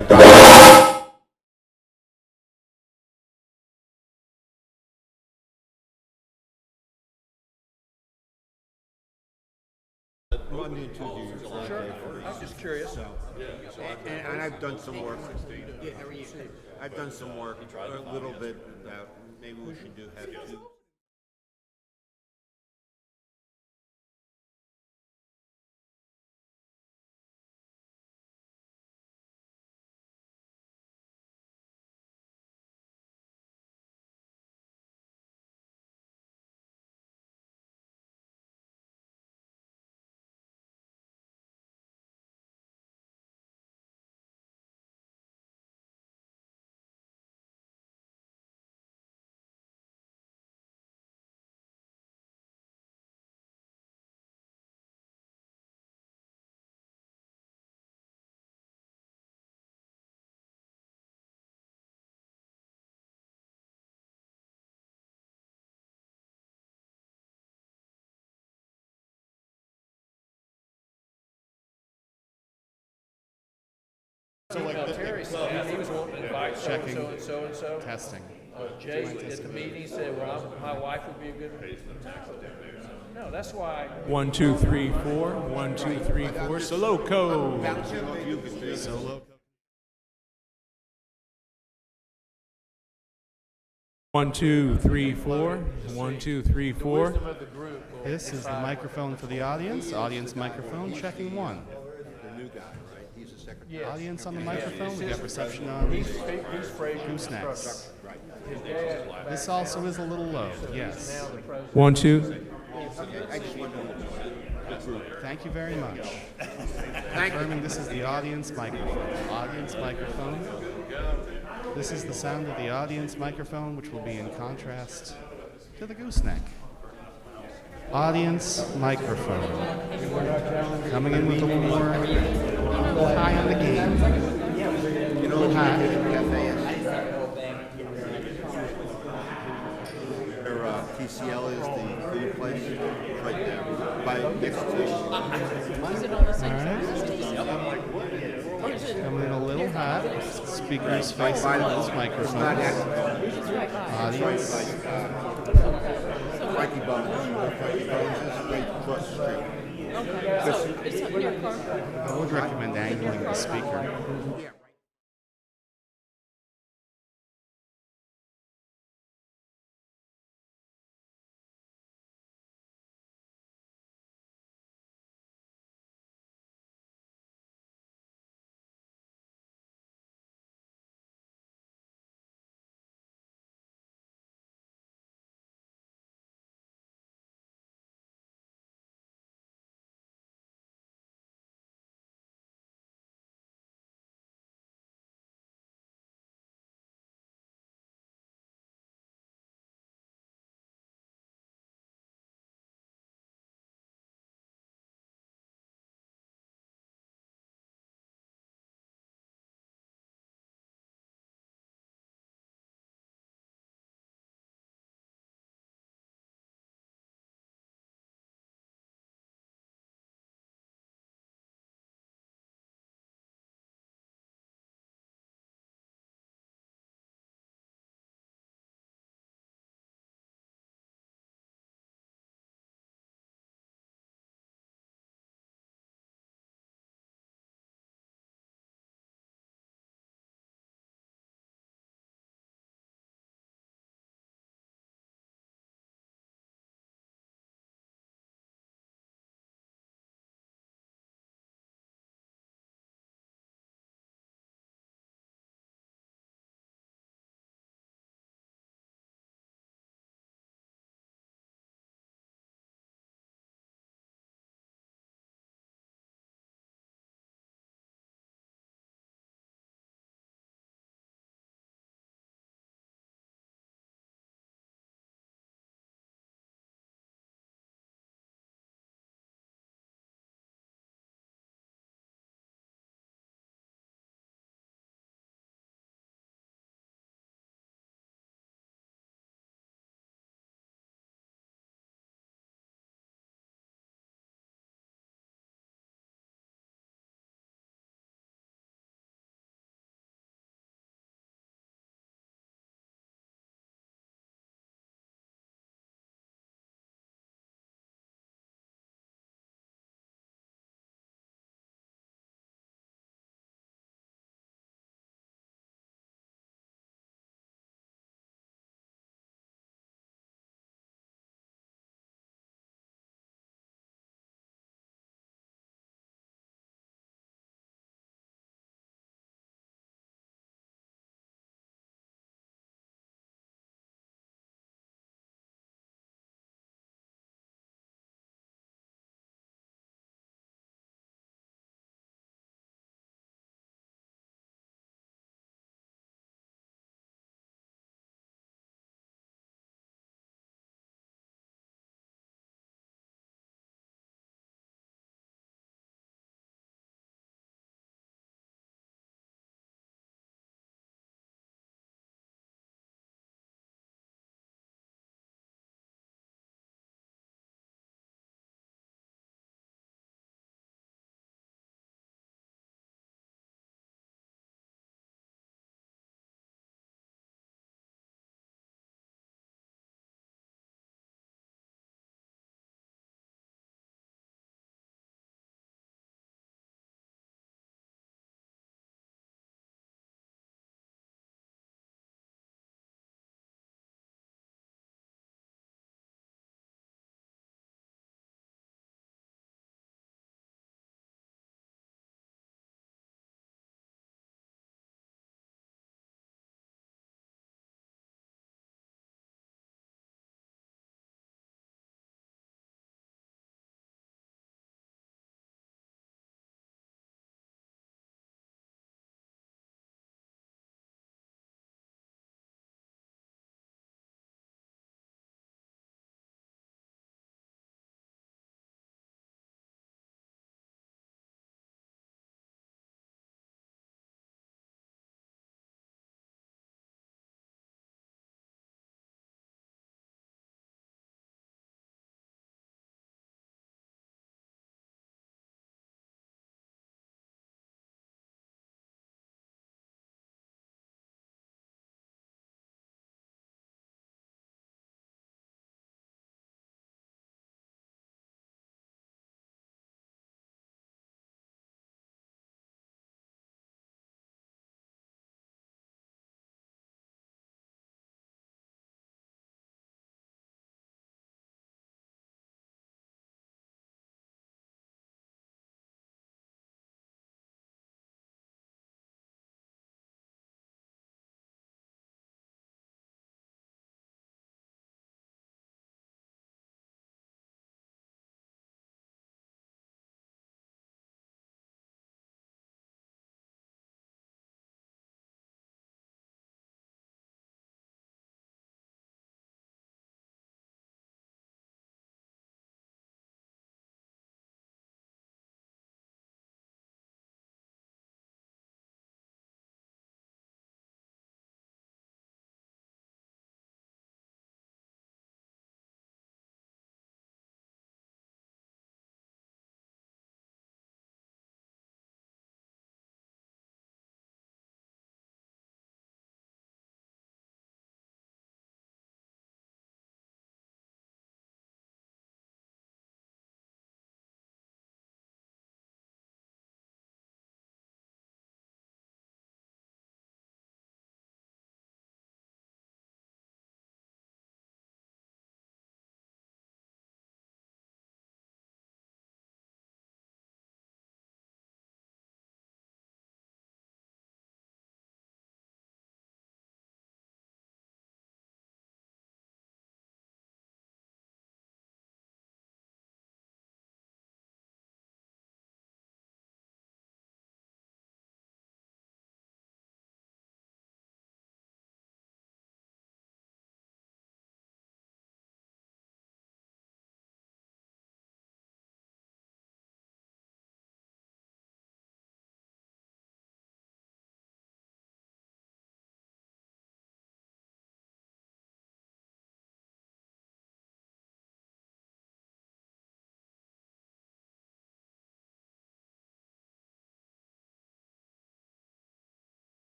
Monday and Tuesday usually. Sure. I'm just curious. So, and I've done some work. Yeah, I've done some work a little bit about maybe we should have two. So like Terry said, he was wanting to invite so and Checking. so and so and so. Testing. Jay at the meeting said, "Well, my wife would be a good." No, that's why. 1, 2, 3, 4. 1, 2, 3, 4. Solo code. Solo. 1, 2, 3, 4. 1, 2, 3, 4. Of the group. This is the microphone for the audience. Audience microphone, checking 1. The new guy, right? He's the secretary. Yes. Audience on the microphone, we got reception on He's Fraser's goosenecks. His dad. This also is a little low, yes. Now the president. 1, 2. I just wanted to. Thank you very much. Confirming this is the audience microphone. Audience microphone. This is the sound of the audience microphone, which will be in contrast to the gooseneck. Audience microphone. Coming in with a little more high on the game. You know, High. Where TCL is the food place right there by next to. Is it on the same side as TCL? Coming in a little hot. Speakers facing those microphones. Audience. Frankie Bones. Frankie Bones is right across the street. So it's up near Carver. I would recommend angling the speaker. Yeah.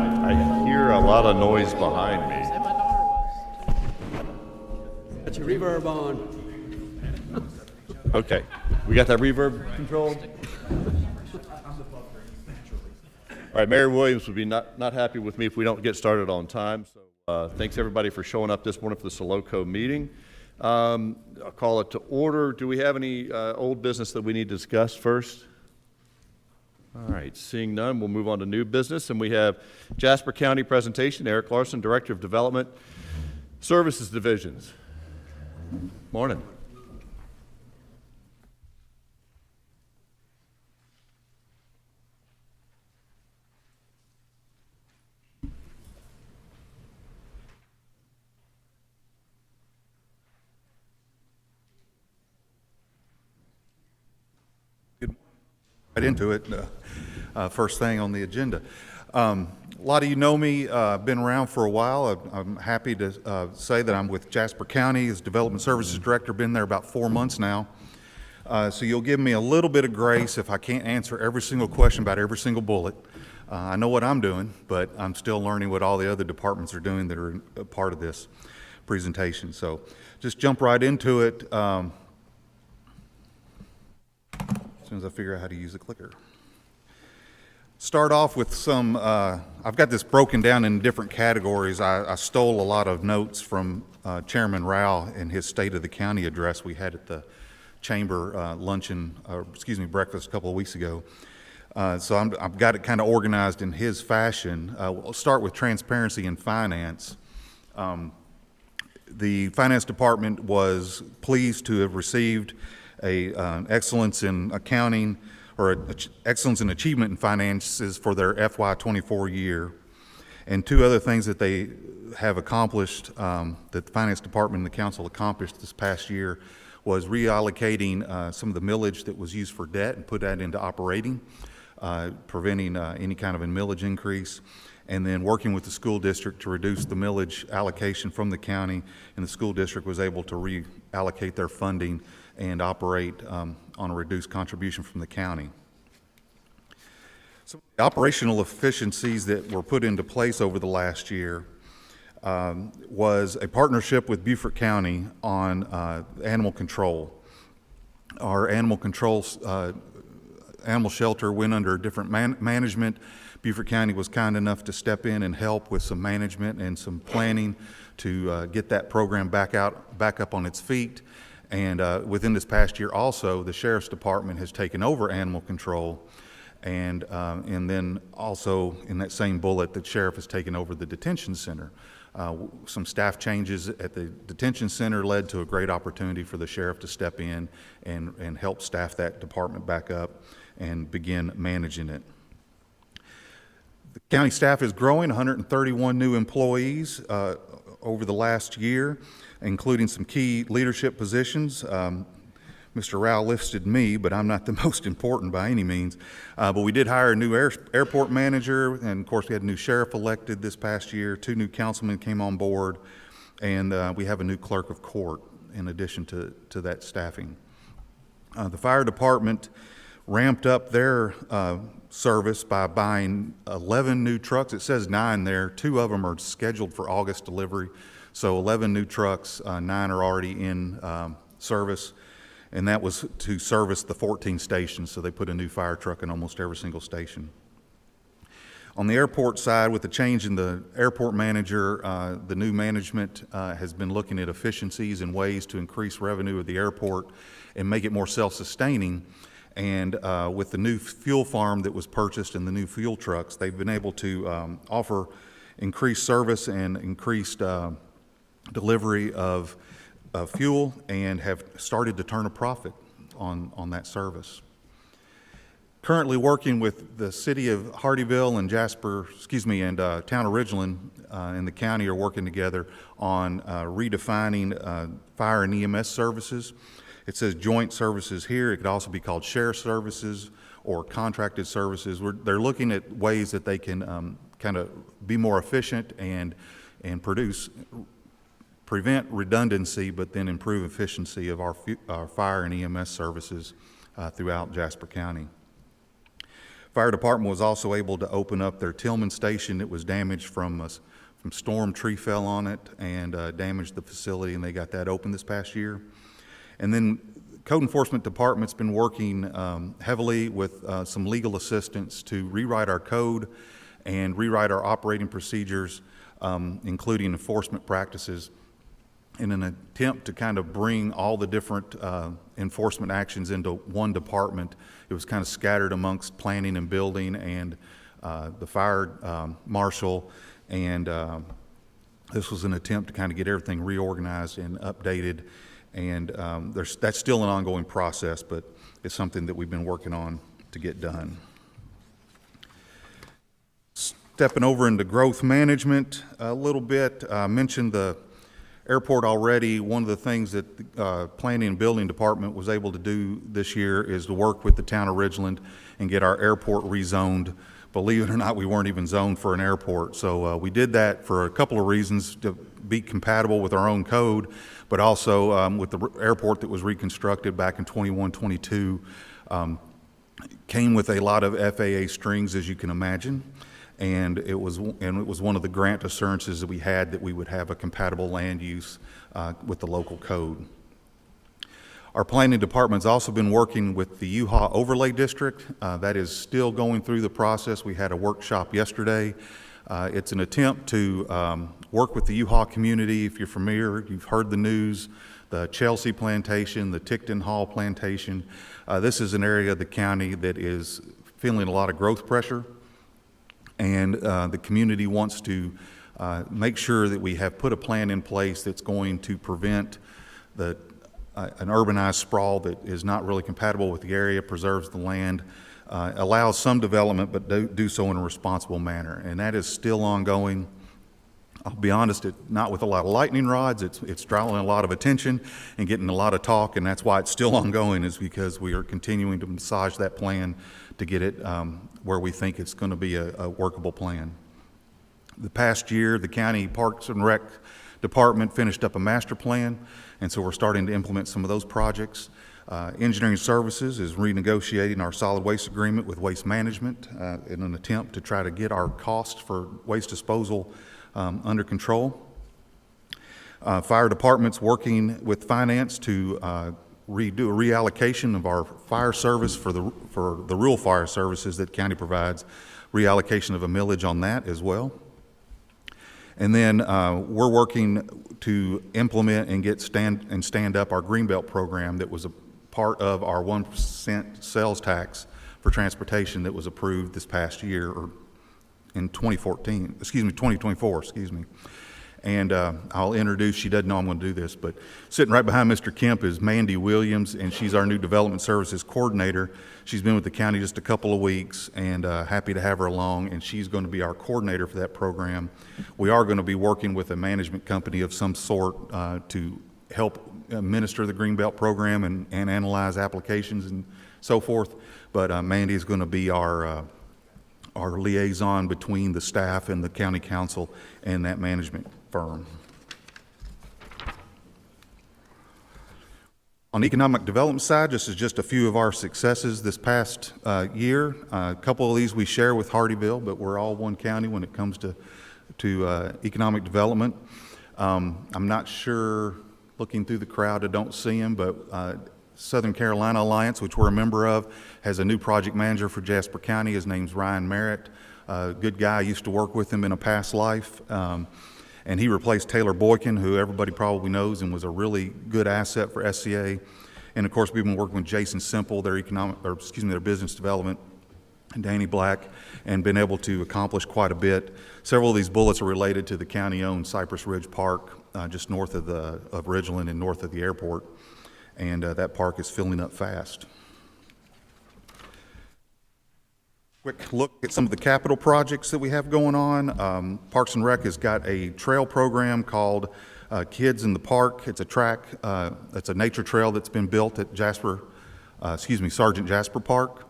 I hear a lot of noise behind me. Said my daughter was. Got your reverb on. Okay, we got that reverb controlled? All right, Mary Williams would be not happy with me if we don't get started on time. So thanks everybody for showing up this morning for the Soloco meeting. I'll call it to order. Do we have any old business that we need to discuss first? All right, seeing none, we'll move on to new business. And we have Jasper County presentation, Eric Larson, Director of Development Services Divisions. Morning. Right into it, first thing on the agenda. A lot of you know me, I've been around for a while. I'm happy to say that I'm with Jasper County as Development Services Director, been there about 4 months now. So you'll give me a little bit of grace if I can't answer every single question about every single bullet. I know what I'm doing, but I'm still learning what all the other departments are doing that are a part of this presentation. So just jump right into it. As soon as I figure out how to use the clicker. Start off with some, I've got this broken down in different categories. I stole a lot of notes from Chairman Rao in his State of the County address we had at the chamber breakfast a couple of weeks ago. So I've got it kind of organized in his fashion. We'll start with transparency in finance. The finance department was pleased to have received an excellence in accounting or excellence in achievement in finances for their FY24 year. And two other things that they have accomplished, that the finance department and the council accomplished this past year, was reallocating some of the millage that was used for debt and put that into operating, preventing any kind of a millage increase, and then working with the school district to reduce the millage allocation from the county, and the school district was able to reallocate their funding and operate on a reduced contribution from the county. So the operational efficiencies that were put into place over the last year was a partnership with Beaufort County on animal control. Our animal shelter went under different management. Beaufort County was kind enough to step in and help with some management and some planning to get that program back up on its feet. And within this past year also, the Sheriff's Department has taken over animal control. And then also in that same bullet, the Sheriff has taken over the detention center. Some staff changes at the detention center led to a great opportunity for the Sheriff to step in and help staff that department back up and begin managing it. The county staff is growing, 131 new employees over the last year, including some key leadership positions. Mr. Rao listed me, but I'm not the most important by any means. But we did hire a new airport manager, and of course we had a new sheriff elected this past year. 2 new councilmen came on board, and we have a new clerk of court in addition to that staffing. The fire department ramped up their service by buying 11 new trucks. It says 9 there. 2 of them are scheduled for August delivery. So 11 new trucks, 9 are already in service, and that was to service the 14 stations. So they put a new fire truck in almost every single station. On the airport side, with the change in the airport manager, the new management has been looking at efficiencies and ways to increase revenue of the airport and make it more self-sustaining. And with the new fuel farm that was purchased and the new fuel trucks, they've been able to offer increased service and increased delivery of fuel and have started to turn a profit on that service. Currently working with the city of Hardeeville and Town of Ridgeland in the county are working together on redefining fire and EMS services. It says joint services here. It could also be called shared services or contracted services. They're looking at ways that they can kind of be more efficient and prevent redundancy, but then improve efficiency of our fire and EMS services throughout Jasper County. Fire department was also able to open up their Tillman station that was damaged from storm. Tree fell on it and damaged the facility, and they got that open this past year. And then Code Enforcement Department's been working heavily with some legal assistance to rewrite our code and rewrite our operating procedures, including enforcement practices, in an attempt to kind of bring all the different enforcement actions into one department. It was kind of scattered amongst planning and building and the fire marshal, and this was an attempt to kind of get everything reorganized and updated. And that's still an ongoing process, but it's something that we've been working on to get done. Stepping over into growth management a little bit, I mentioned the airport already. One of the things that the Planning and Building Department was able to do this year is to work with the town of Ridgeland and get our airport rezoned. Believe it or not, we weren't even zoned for an airport. So we did that for a couple of reasons: to be compatible with our own code, but also with the airport that was reconstructed back in 21, 22, came with a lot of FAA strings, as you can imagine. And it was one of the grant assurances that we had that we would have a compatible land use with the local code. Our planning department's also been working with the UHA Overlay District. That is still going through the process. We had a workshop yesterday. It's an attempt to work with the UHA community. If you're familiar, you've heard the news, the Chelsea Plantation, the Ticton Hall Plantation. This is an area of the county that is feeling a lot of growth pressure, and the community wants to make sure that we have put a plan in place that's going to prevent an urbanized sprawl that is not really compatible with the area, preserves the land, allows some development, but do so in a responsible manner. And that is still ongoing. I'll be honest, not with a lot of lightning rods. It's drawing a lot of attention and getting a lot of talk, and that's why it's still ongoing, is because we are continuing to massage that plan to get it where we think it's going to be a workable plan. The past year, the County Parks and Rec Department finished up a master plan, and so we're starting to implement some of those projects. Engineering Services is renegotiating our solid waste agreement with Waste Management in an attempt to try to get our costs for waste disposal under control. Fire Department's working with Finance to do a reallocation of our fire service for the rural fire services that county provides, reallocation of a millage on that as well. And then we're working to implement and stand up our Greenbelt program that was a part of our 1% sales tax for transportation that was approved this past year, or in 2024, excuse me. And I'll introduce, she doesn't know I'm going to do this, but sitting right behind Mr. Kemp is Mandy Williams, and she's our new Development Services Coordinator. She's been with the county just a couple of weeks, and happy to have her along, and she's going to be our coordinator for that program. We are going to be working with a management company of some sort to help administer the Greenbelt program and analyze applications and so forth, but Mandy is going to be our liaison between the staff and the county council and that management firm. On the economic development side, this is just a few of our successes this past year. A couple of these we share with Hardeeville, but we're all one county when it comes to economic development. I'm not sure, looking through the crowd, I don't see him, but Southern Carolina Alliance, which we're a member of, has a new project manager for Jasper County. His name's Ryan Merritt. Good guy. I used to work with him in a past life. And he replaced Taylor Boykin, who everybody probably knows and was a really good asset for SCA. And of course, we've been working with Jason Simple, their business development, and Danny Black, and been able to accomplish quite a bit. Several of these bullets are related to the county-owned Cypress Ridge Park, just north of Ridgeland and north of the airport. And that park is filling up fast. Quick look at some of the capital projects that we have going on. Parks and Rec has got a trail program called Kids in the Park. It's a track, it's a nature trail that's been built at Sergeant Jasper Park.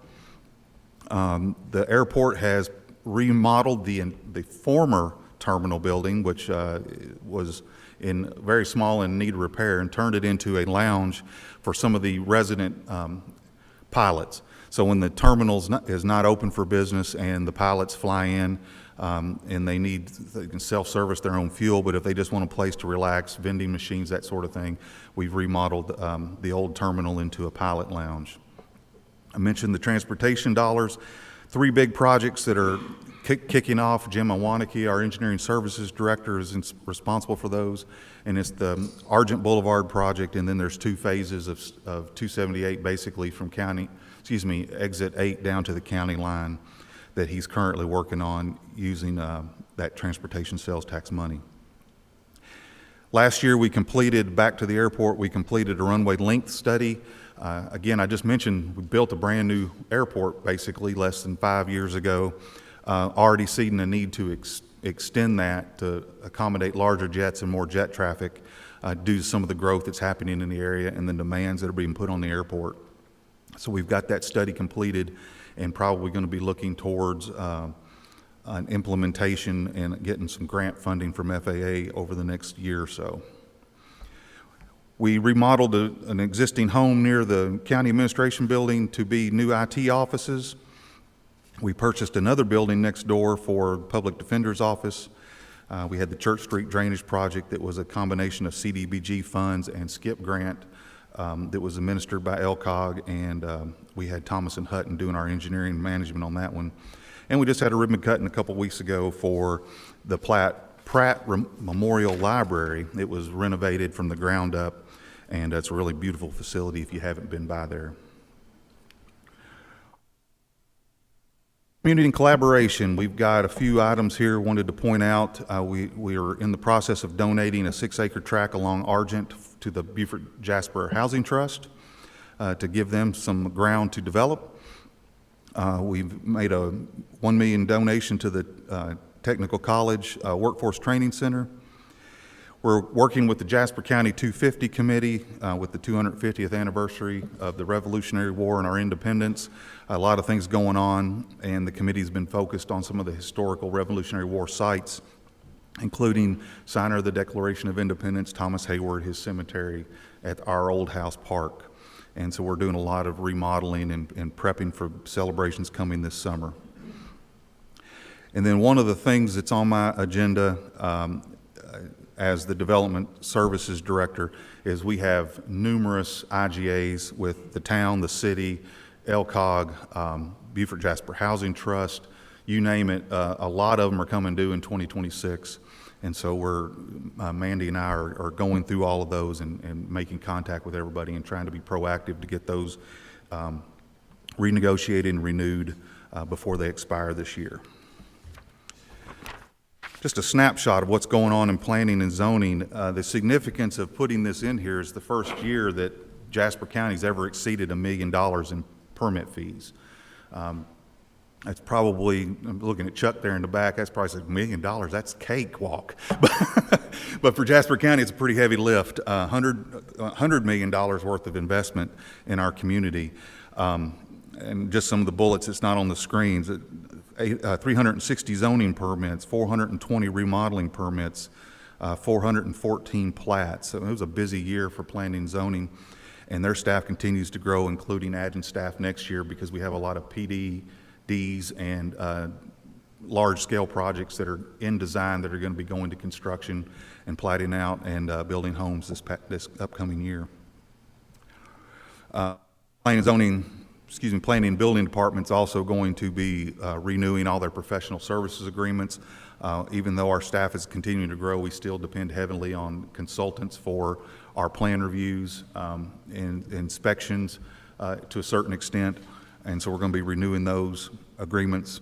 The airport has remodeled the former terminal building, which was very small and in need of repair, and turned it into a lounge for some of the resident pilots. So when the terminal is not open for business and the pilots fly in, and they can self-service their own fuel, but if they just want a place to relax, vending machines, that sort of thing, we've remodeled the old terminal into a pilot lounge. I mentioned the transportation dollars. 3 big projects that are kicking off. Jim Iwaniki, our engineering services director, is responsible for those, and it's the Argent Boulevard project, and then there's 2 phases of 278, basically from exit 8 down to the county line, that he's currently working on using that transportation sales tax money. Last year back to the airport, we completed a runway length study. Again, I just mentioned we built a brand new airport basically less than 5 years ago, already seeing a need to extend that to accommodate larger jets and more jet traffic due to some of the growth that's happening in the area and the demands that are being put on the airport. So we've got that study completed and probably going to be looking towards an implementation and getting some grant funding from FAA over the next year or so. We remodeled an existing home near the county administration building to be new IT offices. We purchased another building next door for public defender's office. We had the Church Street drainage project that was a combination of CDBG funds and SCIP grant that was administered by LCOG, and we had Thomas and Hutton doing our engineering and management on that one. And we just had a ribbon cutting a couple weeks ago for the Pratt Memorial Library. It was renovated from the ground up, and it's a really beautiful facility if you haven't been by there. Community and collaboration, we've got a few items here wanted to point out. We are in the process of donating a 6-acre tract along Argent to the Beaufort Jasper Housing Trust to give them some ground to develop. We've made a $1 million donation to the Technical College Workforce Training Center. We're working with the Jasper County 250 Committee with the 250th anniversary of the Revolutionary War and our independence. A lot of things going on, and the committee's been focused on some of the historical Revolutionary War sites, including signer of the Declaration of Independence, Thomas Hayward, his cemetery at our Old House Park. And so we're doing a lot of remodeling and prepping for celebrations coming this summer. And then one of the things that's on my agenda as the Development Services Director is we have numerous IGAs with the town, the city, LCOG, Beaufort Jasper Housing Trust, you name it. A lot of them are coming due in 2026. And so Mandy and I are going through all of those and making contact with everybody and trying to be proactive to get those renegotiated and renewed before they expire this year. Just a snapshot of what's going on in planning and zoning. The significance of putting this in here is the first year that Jasper County's ever exceeded $1 million in permit fees. That's probably, I'm looking at Chuck there in the back, that's probably $1 million, that's cakewalk. But for Jasper County, it's a pretty heavy lift, $100 million worth of investment in our community. And just some of the bullets, it's not on the screens. 360 zoning permits, 420 remodeling permits, 414 plats. So it was a busy year for planning and zoning, and their staff continues to grow, including adjunct staff next year, because we have a lot of PDDs and large-scale projects that are in design that are going to be going to construction and platting out and building homes this upcoming year. Planning and building department's also going to be renewing all their professional services agreements. Even though our staff is continuing to grow, we still depend heavily on consultants for our plan reviews and inspections to a certain extent. And so we're going to be renewing those agreements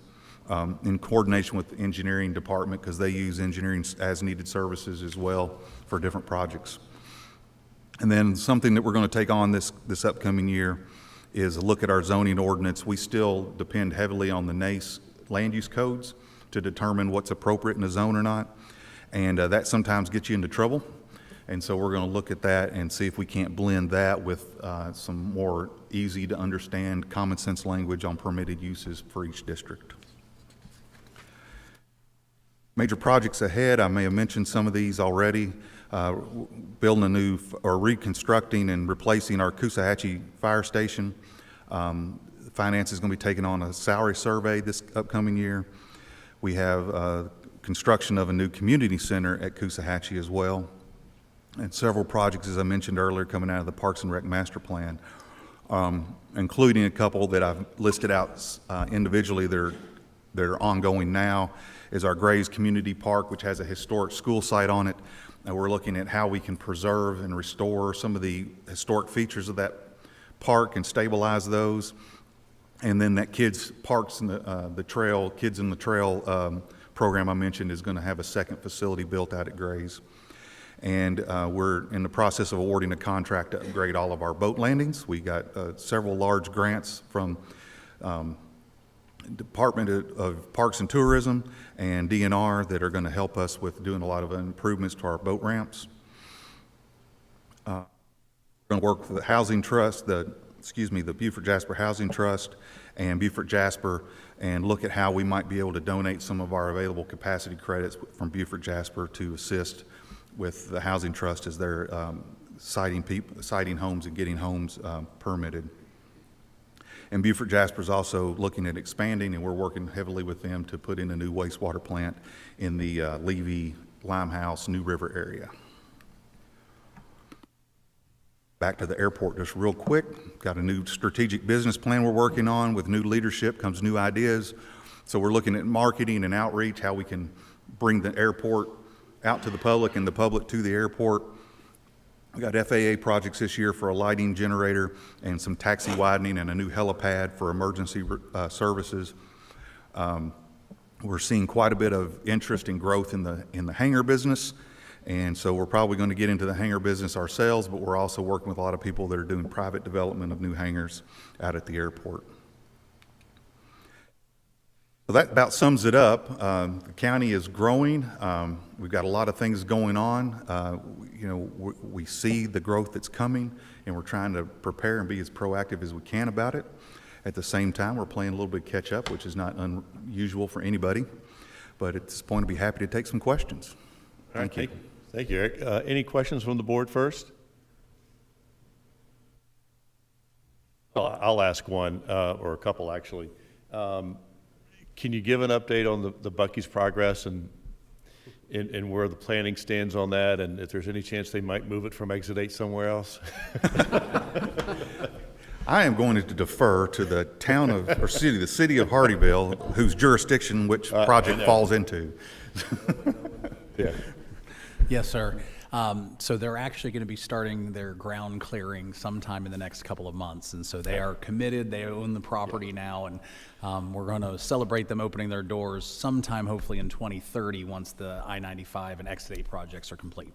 in coordination with the engineering department, because they use engineering as needed services as well for different projects. And then something that we're going to take on this upcoming year is a look at our zoning ordinance. We still depend heavily on the NACE land use codes to determine what's appropriate in a zone or not, and that sometimes gets you into trouble. And so we're going to look at that and see if we can't blend that with some more easy to understand common sense language on permitted uses for each district. Major projects ahead, I may have mentioned some of these already. Building a new or reconstructing and replacing our Coosawhatchee Fire Station. Finance is going to be taking on a salary survey this upcoming year. We have construction of a new community center at Coosahatchee as well, and several projects, as I mentioned earlier, coming out of the Parks and Rec Master Plan, including a couple that I've listed out individually that are ongoing now, is our Grays Community Park, which has a historic school site on it. And we're looking at how we can preserve and restore some of the historic features of that park and stabilize those. And then that Kids Parks and the Trail, Kids in the Trail program I mentioned is going to have a second facility built out at Grays. And we're in the process of awarding a contract to upgrade all of our boat landings. We got several large grants from Department of Parks and Tourism and DNR that are going to help us with doing a lot of improvements to our boat ramps. We're going to work with the Housing Trust, the Beaufort Jasper Housing Trust and Beaufort Jasper, and look at how we might be able to donate some of our available capacity credits from Beaufort Jasper to assist with the Housing Trust as they're siting homes and getting homes permitted. And Beaufort Jasper is also looking at expanding, and we're working heavily with them to put in a new wastewater plant in the Levy, Limehouse, New River area. Back to the airport just real quick. Got a new strategic business plan we're working on. With new leadership comes new ideas. So we're looking at marketing and outreach, how we can bring the airport out to the public and the public to the airport. We got FAA projects this year for a lighting generator and some taxi widening and a new helipad for emergency services. We're seeing quite a bit of interest and growth in the hangar business, and so we're probably going to get into the hangar business ourselves, but we're also working with a lot of people that are doing private development of new hangars out at the airport. So that about sums it up. The county is growing. We've got a lot of things going on. We see the growth that's coming, and we're trying to prepare and be as proactive as we can about it. At the same time, we're playing a little bit of catch up, which is not unusual for anybody. But at this point, I'd be happy to take some questions. Thank you. Thank you, Eric. Any questions from the board first? I'll ask one, or a couple actually. Can you give an update on the Buc-ee's progress and where the planning stands on that, and if there's any chance they might move it from Exit 8 somewhere else? I am going to defer to the town of, or city, the city of Hardeeville, whose jurisdiction which project falls into. Yeah. Yes, sir. So they're actually going to be starting their ground clearing sometime in the next couple of months. And so they are committed. They own the property now. And we're going to celebrate them opening their doors sometime, hopefully in 2030, once the I-95 and Exit 8 projects are complete.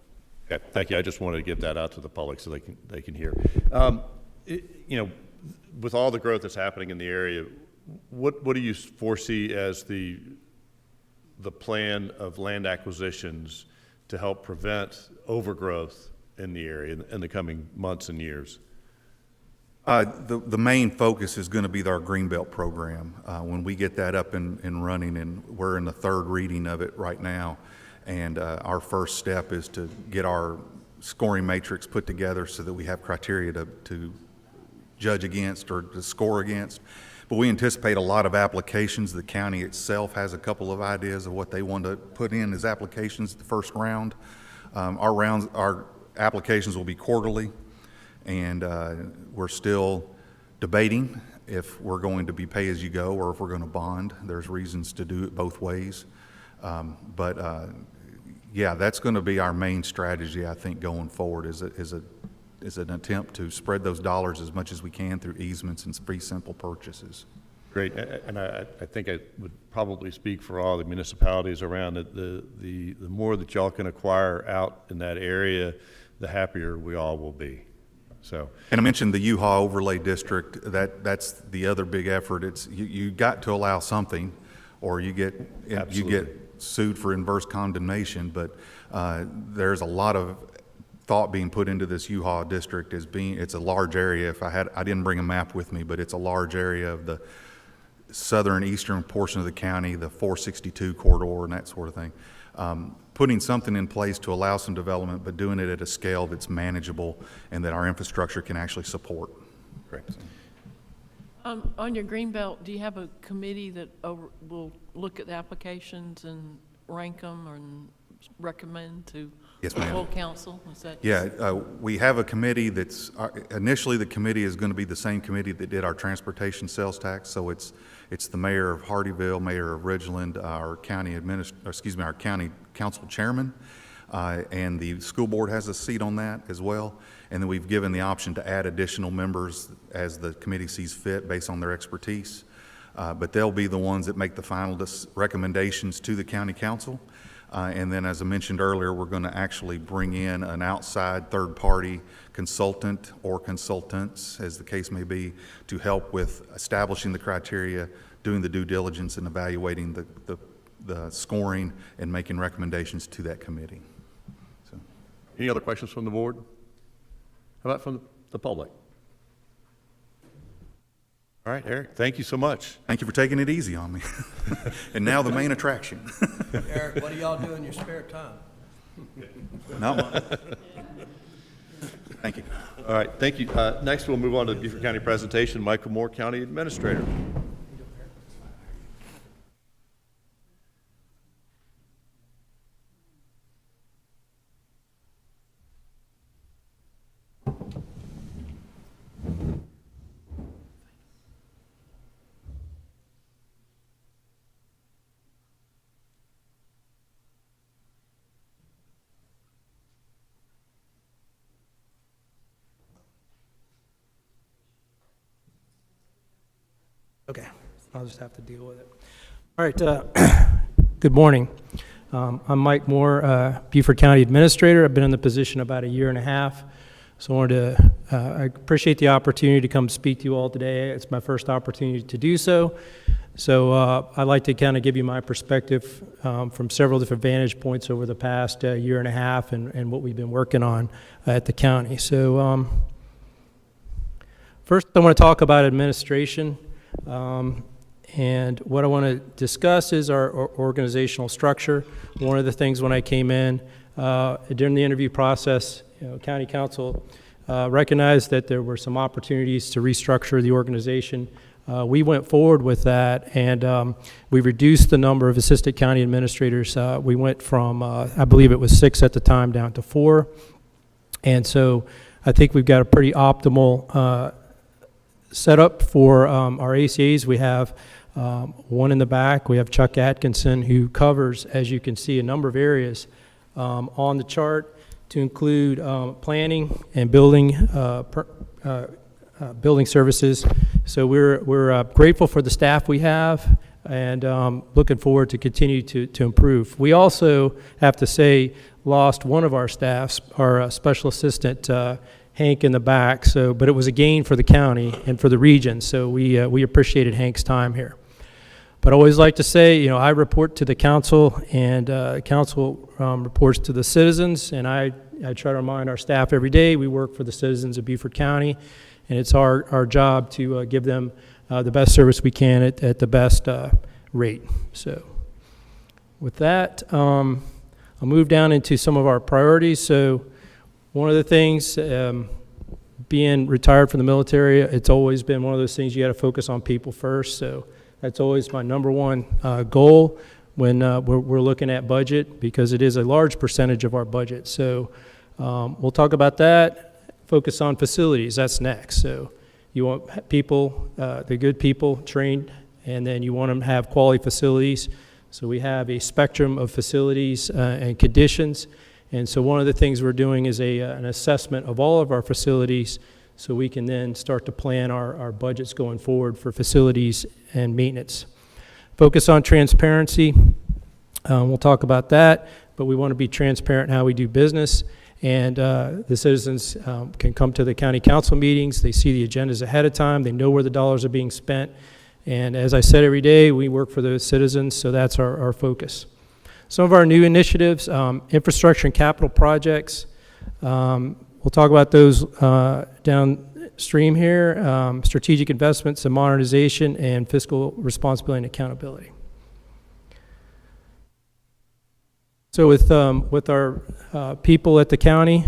Okay, thank you. I just wanted to get that out to the public so they can hear. With all the growth that's happening in the area, what do you foresee as the plan of land acquisitions to help prevent overgrowth in the area in the coming months and years? The main focus is going to be our Greenbelt program. When we get that up and running, and we're in the third reading of it right now, and our first step is to get our scoring matrix put together so that we have criteria to judge against or to score against. But we anticipate a lot of applications. The county itself has a couple of ideas of what they want to put in as applications the first round. Our applications will be quarterly, and we're still debating if we're going to be pay-as-you-go or if we're going to bond. There's reasons to do it both ways. Yeah, that's going to be our main strategy, I think, going forward is an attempt to spread those dollars as much as we can through easements and free simple purchases. Great, and I think I would probably speak for all the municipalities around it. The more that y'all can acquire out in that area, the happier we all will be. So, and I mentioned the U-Haul overlay district. That's the other big effort. It's you got to allow something, or you get sued for inverse condemnation. But there's a lot of thought being put into this U-Haul district as being, it's a large area. I didn't bring a map with me, but it's a large area of the southern eastern portion of the county, the 462 corridor and that sort of thing. Putting something in place to allow some development, but doing it at a scale that's manageable and that our infrastructure can actually support. Great. On your Greenbelt, do you have a committee that will look at the applications and rank them and recommend to Yes, the ma'am. full council? Is that Yeah, we have a committee that's, initially the committee is going to be the same committee that did our transportation sales tax. So it's the mayor of Hardyville, mayor of Ridgeland, our county our county council chairman, and the school board has a seat on that as well. And then we've given the option to add additional members as the committee sees fit based on their expertise. But they'll be the ones that make the final recommendations to the county council. And then, as I mentioned earlier, we're going to actually bring in an outside third-party consultant or consultants, as the case may be, to help with establishing the criteria, doing the due diligence, and evaluating the scoring and making recommendations to that committee. So, Any other questions from the board? How about from the public? All right, Eric, thank you so much. thank you for taking it easy on me. And now the main attraction. Eric, what do y'all do in your spare time? Not much. Thank you. All right, thank you. Next, we'll move on to the Beaufort County presentation. Michael Moore, County Administrator. Okay, I'll just have to deal with it. All right, good morning. I'm Mike Moore, Beaufort County Administrator. I've been in the position about a year and a half. So I appreciate the opportunity to come speak to you all today. It's my first opportunity to do so. So I'd like to kind of give you my perspective from several different vantage points over the past year and a half and what we've been working on at the county. So first I want to talk about administration. And what I want to discuss is our organizational structure. One of the things when I came in during the interview process, County Council recognized that there were some opportunities to restructure the organization. We went forward with that, and we reduced the number of assistant county administrators. We went from, I believe it was 6 at the time, down to 4. And so I think we've got a pretty optimal set up for our ACAs. We have one in the back. We have Chuck Atkinson, who covers, as you can see, a number of areas on the chart, to include planning and building building services. So we're grateful for the staff we have, and looking forward to continue to improve. We also have to say lost one of our staffs, our special assistant Hank in the back. So, but it was a gain for the county and for the region. So we appreciated Hank's time here. But I always like to say, I report to the council, and council reports to the citizens, and I try to remind our staff every day we work for the citizens of Beaufort County, and it's our job to give them the best service we can at the best rate. So with that, I'll move down into some of our priorities. So one of the things, being retired from the military, it's always been one of those things you got to focus on people first. So that's always my number one goal when we're looking at budget, because it is a large percentage of our budget. So we'll talk about that. Focus on facilities, that's next. So you want people, the good people, trained, and then you want them to have quality facilities. So we have a spectrum of facilities and conditions. And so one of the things we're doing is an assessment of all of our facilities, so we can then start to plan our budgets going forward for facilities and maintenance. Focus on transparency. We'll talk about that, but we want to be transparent in how we do business. And the citizens can come to the county council meetings. They see the agendas ahead of time. They know where the dollars are being spent. And as I said, every day we work for the citizens, so that's our focus. Some of our new initiatives, infrastructure and capital projects. We'll talk about those downstream here. Strategic investments and modernization, and fiscal responsibility and accountability. So with our people at the county,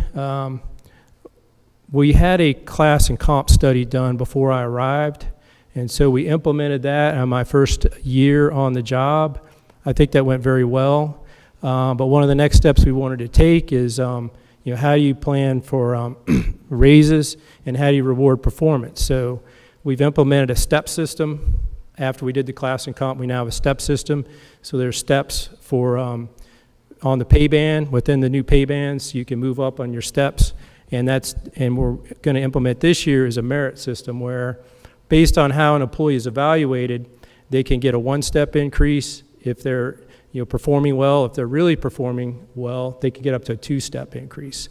we had a class and comp study done before I arrived, And so we implemented that on my first year on the job. I think that went very well. But one of the next steps we wanted to take is, how do you plan for raises and how do you reward performance? So we've implemented a step system. After we did the class and comp, we now have a step system. So there's steps for on the pay band. Within the new pay bands, you can move up on your steps. And we're going to implement this year is a merit system where, based on how an employee is evaluated, they can get a one-step increase if they're performing well. If they're really performing well, they can get up to a two-step increase.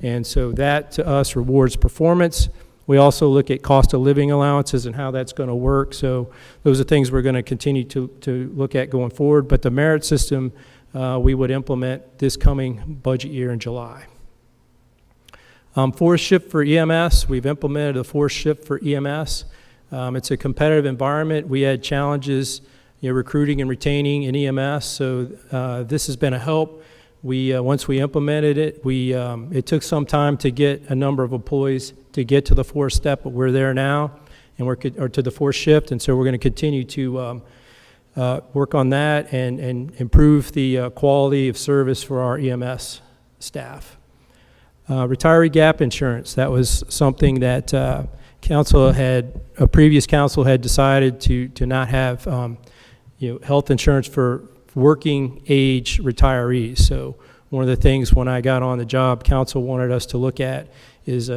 And so that, to us, rewards performance. We also look at cost of living allowances and how that's going to work. So those are things we're going to continue to look at going forward. But the merit system, we would implement this coming budget year in July. Forced shift for EMS. We've implemented a forced shift for EMS. It's a competitive environment. We had challenges recruiting and retaining in EMS, so this has been a help. Once we implemented it, it took some time to get a number of employees to get to the fourth step, but we're there now, and or to the fourth shift, and so we're going to continue to work on that and improve the quality of service for our EMS staff. Retiree gap insurance, that was something that a previous council had decided to not have health insurance for working age retirees. So one of the things when I got on the job, council wanted us to look at is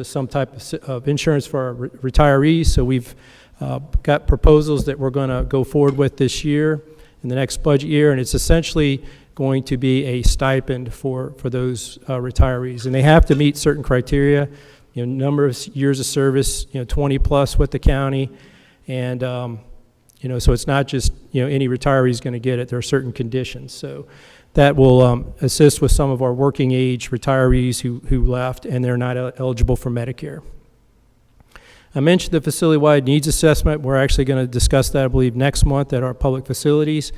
some type of insurance for our retirees. So we've got proposals that we're going to go forward with this year, in the next budget year, and it's essentially going to be a stipend for those retirees, and they have to meet certain criteria. Number of years of service, 20 plus with the county, and so it's not just any retiree is going to get it. There are certain conditions, so that will assist with some of our working age retirees who left and they're not eligible for Medicare. I mentioned the facility-wide needs assessment. We're actually going to discuss that, I believe, next month at our public facilities.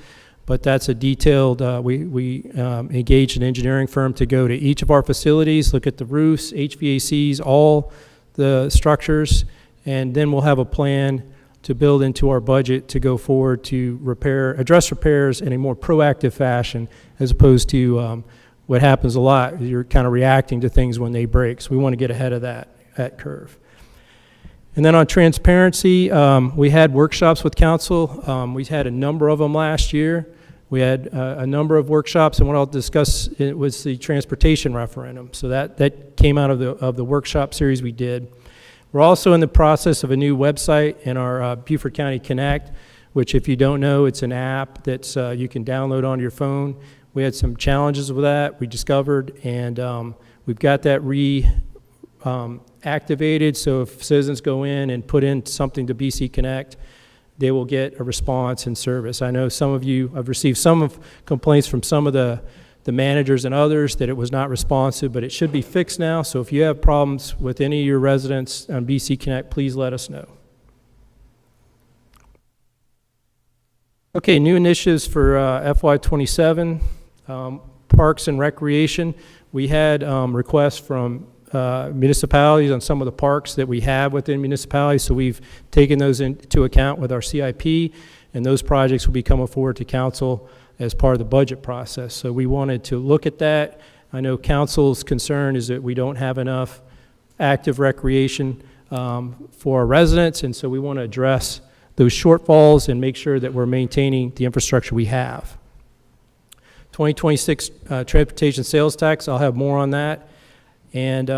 But that's a detailed, we engaged an engineering firm to go to each of our facilities, look at the roofs, HVACs, all the structures, and then we'll have a plan to build into our budget to go forward to address repairs in a more proactive fashion, as opposed to what happens a lot. You're kind of reacting to things when they break, so we want to get ahead of that curve. And then on transparency, we had workshops with council. We had a number of them last year. We had a number of workshops, and what I'll discuss was the transportation referendum. So that came out of the workshop series we did. We're also in the process of a new website in our Beaufort County Connect, which, if you don't know, it's an app that you can download onto your phone. We had some challenges with that, we discovered, and we've got that activated, so if citizens go in and put in something to BC Connect, they will get a response and service. I know some of you, I've received some complaints from some of the managers and others that it was not responsive, but it should be fixed now, so if you have problems with any of your residents on BC Connect, please let us know. Okay, new initiatives for FY27, Parks and Recreation. We had requests from municipalities on some of the parks that we have within municipalities, so we've taken those into account with our CIP, and those projects will be coming forward to council as part of the budget process. So we wanted to look at that. I know council's concern is that we don't have enough active recreation for our residents, and so we want to address those shortfalls and make sure that we're maintaining the infrastructure we have. 2026 transportation sales tax, I'll have more on that. And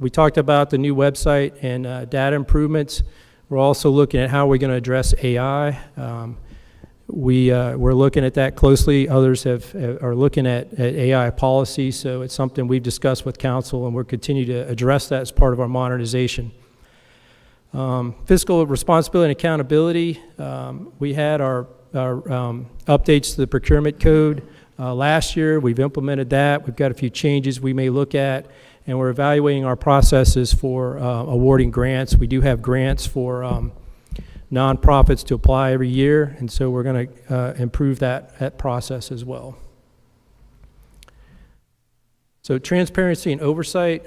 we talked about the new website and data improvements. We're also looking at how we're going to address AI. We're looking at that closely. Others are looking at AI policy, so it's something we've discussed with council, and we'll continue to address that as part of our modernization. Fiscal responsibility and accountability. We had our updates to the procurement code last year. We've implemented that. We've got a few changes we may look at, and we're evaluating our processes for awarding grants. We do have grants for nonprofits to apply every year, and so we're going to improve that process as well. So transparency and oversight.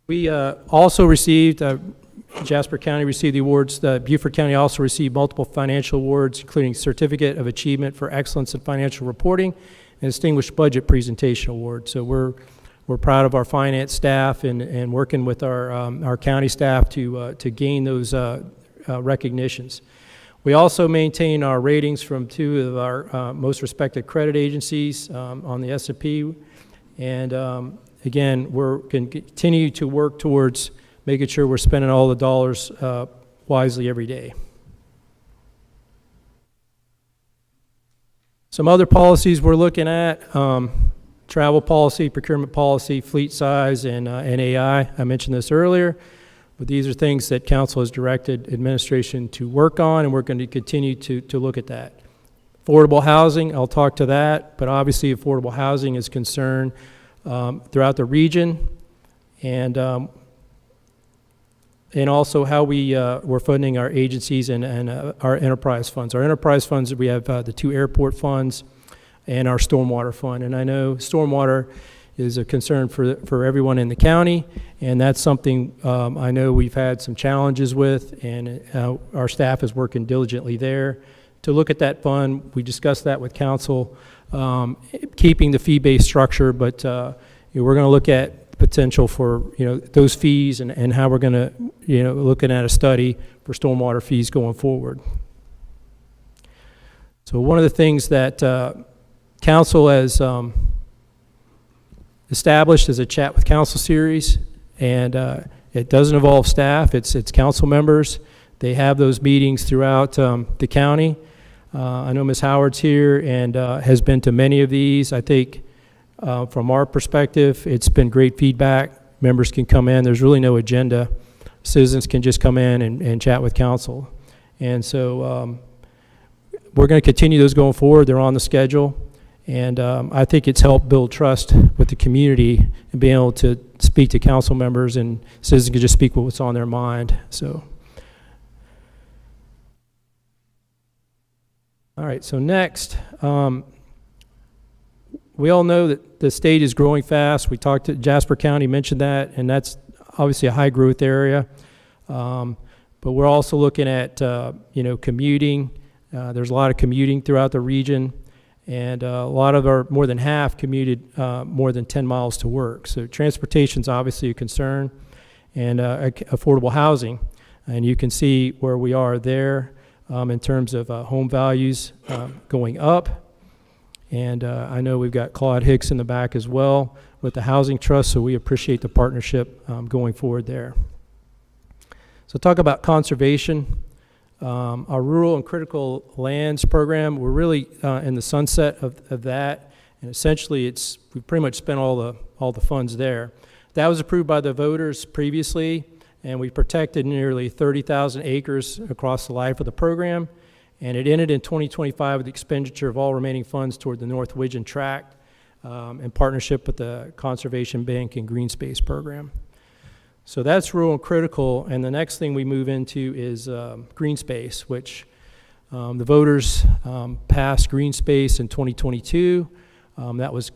We also received Jasper County received the awards. Beaufort County also received multiple financial awards, including Certificate of Achievement for Excellence in Financial Reporting and Distinguished Budget Presentation Award. So we're proud of our finance staff and working with our county staff to gain those recognitions. We also maintain our ratings from two of our most respected credit agencies on the S&P. And again, we're going to continue to work towards making sure we're spending all the dollars wisely every day. Some other policies we're looking at, travel policy, procurement policy, fleet size, and NAI. I mentioned this earlier, but these are things that council has directed administration to work on, and we're going to continue to look at that. Affordable housing, I'll talk to that, but obviously affordable housing is concerned throughout the region, and also how we're funding our agencies and our enterprise funds. Our enterprise funds, we have the 2 airport funds and our stormwater fund. And I know stormwater is a concern for everyone in the county, and that's something I know we've had some challenges with, and our staff is working diligently there to look at that fund. We discussed that with council, keeping the fee-based structure, but we're going to look at potential for those fees and how we're going to looking at a study for stormwater fees going forward. So one of the things that council has established is a chat with council series, and it doesn't involve staff, it's council members. They have those meetings throughout the county. I know Ms. Howard's here and has been to many of these. I think from our perspective, it's been great feedback. Members can come in. There's really no agenda. Citizens can just come in and chat with council. And so we're going to continue those going forward. They're on the schedule. And I think it's helped build trust with the community and being able to speak to council members, and citizens can just speak what's on their mind. So, all right, so next, we all know that the state is growing fast. We talked to Jasper County, mentioned that, and that's obviously a high growth area. But we're also looking at, commuting. There's a lot of commuting throughout the region, and a lot of our, more than half commuted more than 10 miles to work. So transportation's obviously a concern, and affordable housing. And you can see where we are there in terms of home values going up. And I know we've got Claude Hicks in the back as well with the Housing Trust, so we appreciate the partnership going forward there. So talk about conservation. Our rural and critical lands program, we're really in the sunset of that, and essentially we've pretty much spent all the funds there. That was approved by the voters previously, and we protected nearly 30,000 acres across the life of the program. And it ended in 2025 with the expenditure of all remaining funds toward the North Widgeon Tract in partnership with the Conservation Bank and Green Space Program. So that's rural and critical, and the next thing we move into is green space, which the voters passed green space in 2022. That was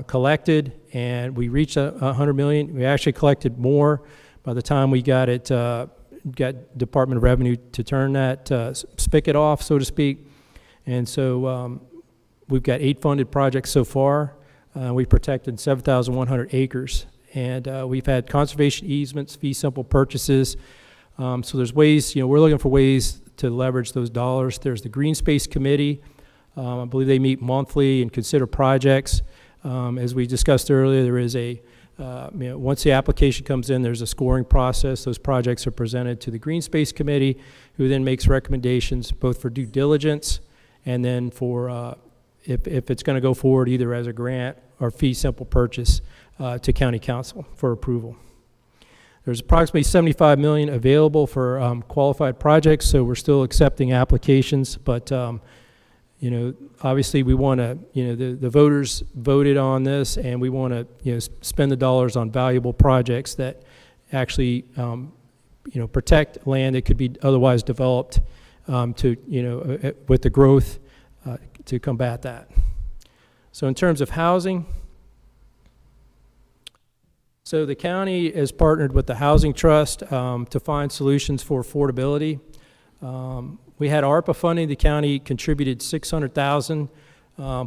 collected, and we reached $100 million. We actually collected more by the time we got it. Got Department of Revenue to turn that spigot off, so to speak. And so we've got 8 funded projects so far. We've protected 7,100 acres. And we've had conservation easements, fee simple purchases. So there's ways, we're looking for ways to leverage those dollars. There's the Green Space Committee. I believe they meet monthly and consider projects. As we discussed earlier, there is a once the application comes in, there's a scoring process. Those projects are presented to the Green Space Committee, who then makes recommendations both for due diligence and then for if it's going to go forward either as a grant or fee simple purchase to County Council for approval. There's approximately $75 million available for qualified projects, so we're still accepting applications, but obviously we want to, the voters voted on this, and we want to, spend the dollars on valuable projects that actually, protect land that could be otherwise developed to, with the growth to combat that. So in terms of housing, So the county has partnered with the Housing Trust to find solutions for affordability. We had ARPA funding. The county contributed $600,000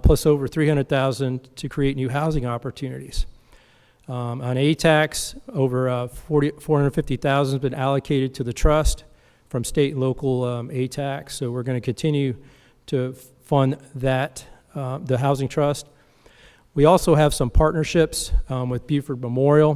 plus over $300,000 to create new housing opportunities. On ATAX, over $450,000 has been allocated to the trust from state and local ATAX. So we're going to continue to fund that, the Housing Trust. We also have some partnerships with Buford Memorial.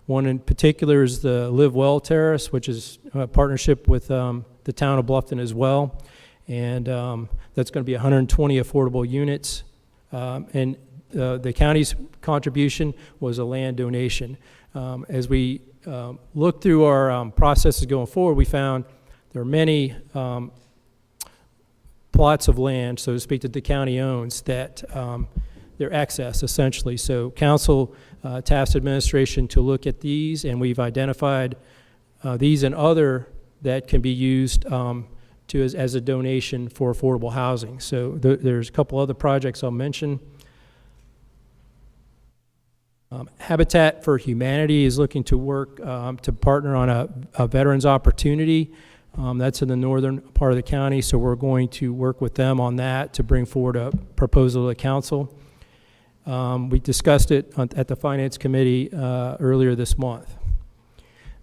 One in particular is the Live Well Terrace, which is a partnership with the town of Bluffton as well. And that's going to be 120 affordable units. And the county's contribution was a land donation. As we looked through our processes going forward, we found there are many plots of land, so to speak, that the county owns that they're excess, essentially. So council tasked administration to look at these, and we've identified these and other that can be used as a donation for affordable housing. So there's a couple other projects I'll mention. Habitat for Humanity is looking to work to partner on a veterans opportunity. That's in the northern part of the county, so we're going to work with them on that to bring forward a proposal to the council. We discussed it at the Finance Committee earlier this month.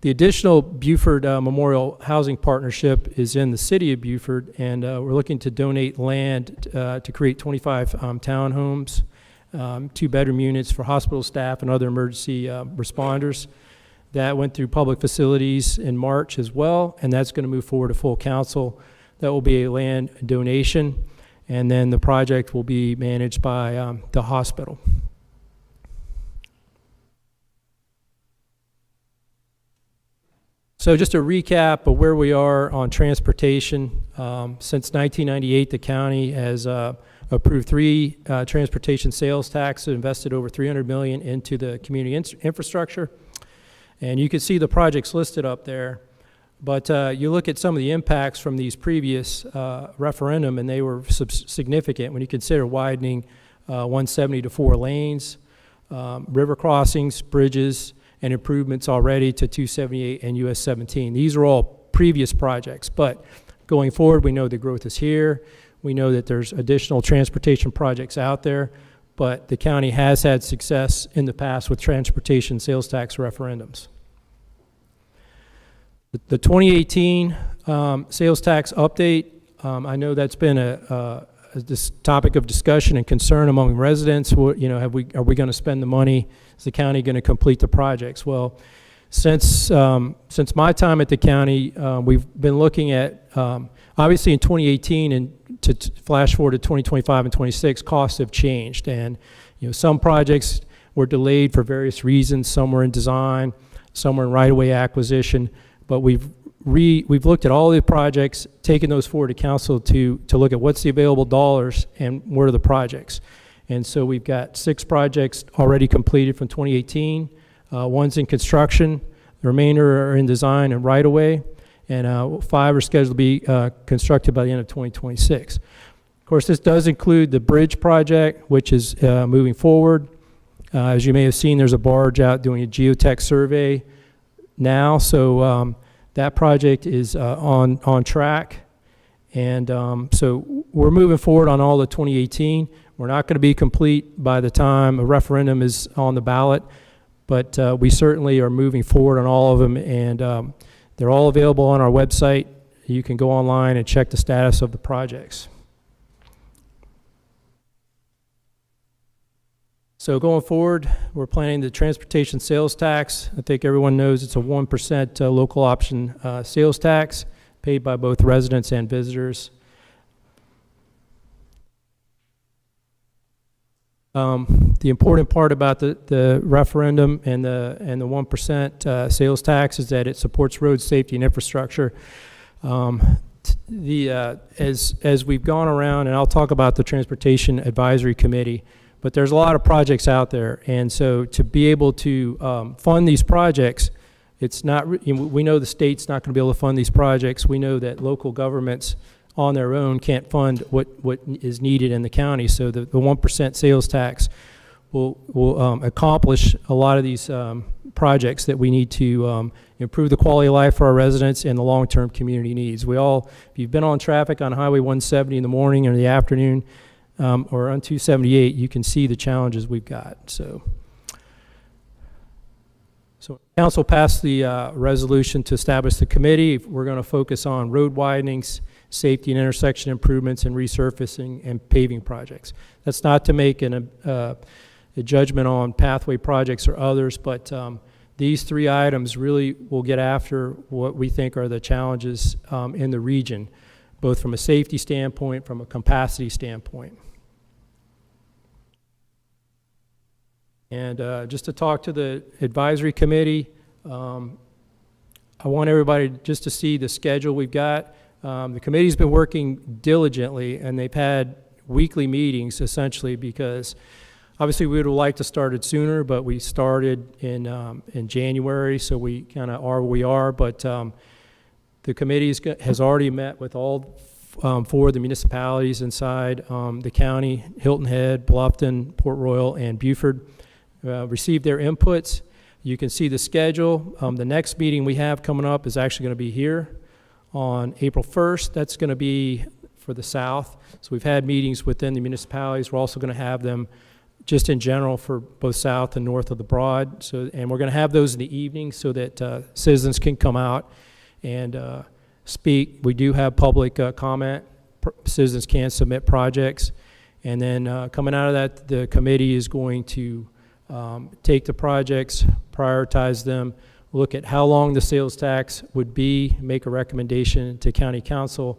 The additional Buford Memorial Housing Partnership is in the city of Buford, and we're looking to donate land to create 25 townhomes, 2-bedroom units for hospital staff and other emergency responders. That went through public facilities in March as well, and that's going to move forward to full council. That will be a land donation, and then the project will be managed by the hospital. So just a recap of where we are on transportation. Since 1998, the county has approved 3 transportation sales taxes, invested over $300 million into the community infrastructure. And you can see the projects listed up there. But you look at some of the impacts from these previous referendum, and they were significant when you consider widening 170 to 4 lanes, river crossings, bridges, and improvements already to 278 and US 17. These are all previous projects, but going forward, we know the growth is here. We know that there's additional transportation projects out there, but the county has had success in the past with transportation sales tax referendums. The 2018 sales tax update, I know that's been this topic of discussion and concern among residents. You know, are we going to spend the money? Is the county going to complete the projects? Well, since my time at the county, we've been looking at obviously in 2018 and to flash forward to 2025 and 26, costs have changed, and you know, some projects were delayed for various reasons. Some were in design, some were in right-of-way acquisition. But we've looked at all the projects, taken those forward to council to look at what's the available dollars and what are the projects. And so we've got 6 projects already completed from 2018. One's in construction. The remainder are in design and right-of-way. And 5 are scheduled to be constructed by the end of 2026. Of course, this does include the bridge project, which is moving forward. As you may have seen, there's a barge out doing a geotech survey now, so that project is on track, and so we're moving forward on all the 2018. We're not going to be complete by the time a referendum is on the ballot, but we certainly are moving forward on all of them, and they're all available on our website. You can go online and check the status of the projects. So going forward, we're planning the transportation sales tax. I think everyone knows it's a 1% local option sales tax paid by both residents and visitors. The important part about the referendum and the 1% sales tax is that it supports road safety and infrastructure. As we've gone around, and I'll talk about the Transportation Advisory Committee, but there's a lot of projects out there, and so to be able to fund these projects, it's not, we know the state's not going to be able to fund these projects. We know that local governments on their own can't fund what is needed in the county, so the 1% sales tax will accomplish a lot of these projects that we need to improve the quality of life for our residents and the long-term community needs. If you've been on traffic on Highway 170 in the morning or in the afternoon, or on 278, you can see the challenges we've got. So council passed the resolution to establish the committee. We're going to focus on road widenings, safety and intersection improvements, and resurfacing and paving projects. That's not to make a judgment on pathway projects or others, but these three items really will get after what we think are the challenges in the region, both from a safety standpoint, from a capacity standpoint. And just to talk to the advisory committee, I want everybody just to see the schedule we've got. The committee's been working diligently, and they've had weekly meetings essentially because obviously we would have liked to start it sooner, but we started in January, so we kind of are where we are. But the committee has already met with all four of the municipalities inside the county: Hilton Head, Bluffton, Port Royal, and Beaufort. Received their inputs. You can see the schedule. The next meeting we have coming up is actually going to be here on April 1st. That's going to be for the South. So we've had meetings within the municipalities. We're also going to have them just in general for both south and north of the Broad. And we're going to have those in the evening so that citizens can come out and speak. We do have public comment. Citizens can submit projects. And then coming out of that, the committee is going to take the projects, prioritize them, look at how long the sales tax would be, make a recommendation to county council,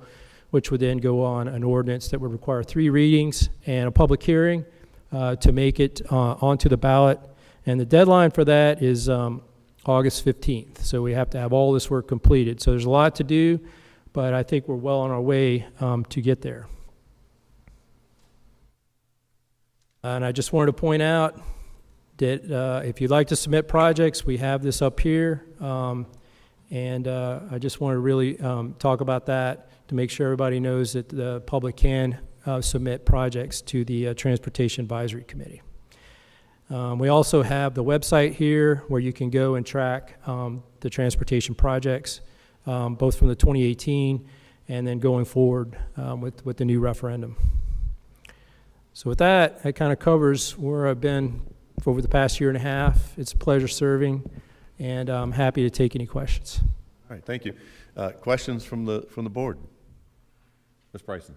which would then go on an ordinance that would require 3 readings and a public hearing to make it onto the ballot. And the deadline for that is August 15th. So we have to have all this work completed. So there's a lot to do, but I think we're well on our way to get there. And I just wanted to point out that if you'd like to submit projects, we have this up here. And I just want to really talk about that to make sure everybody knows that the public can submit projects to the Transportation Advisory Committee. We also have the website here where you can go and track the transportation projects, both from the 2018 and then going forward with the new referendum. So with that, it kind of covers where I've been for over the past year and a half. It's a pleasure serving, and I'm happy to take any questions. All right, thank you. Questions from the board? Ms. Bryson.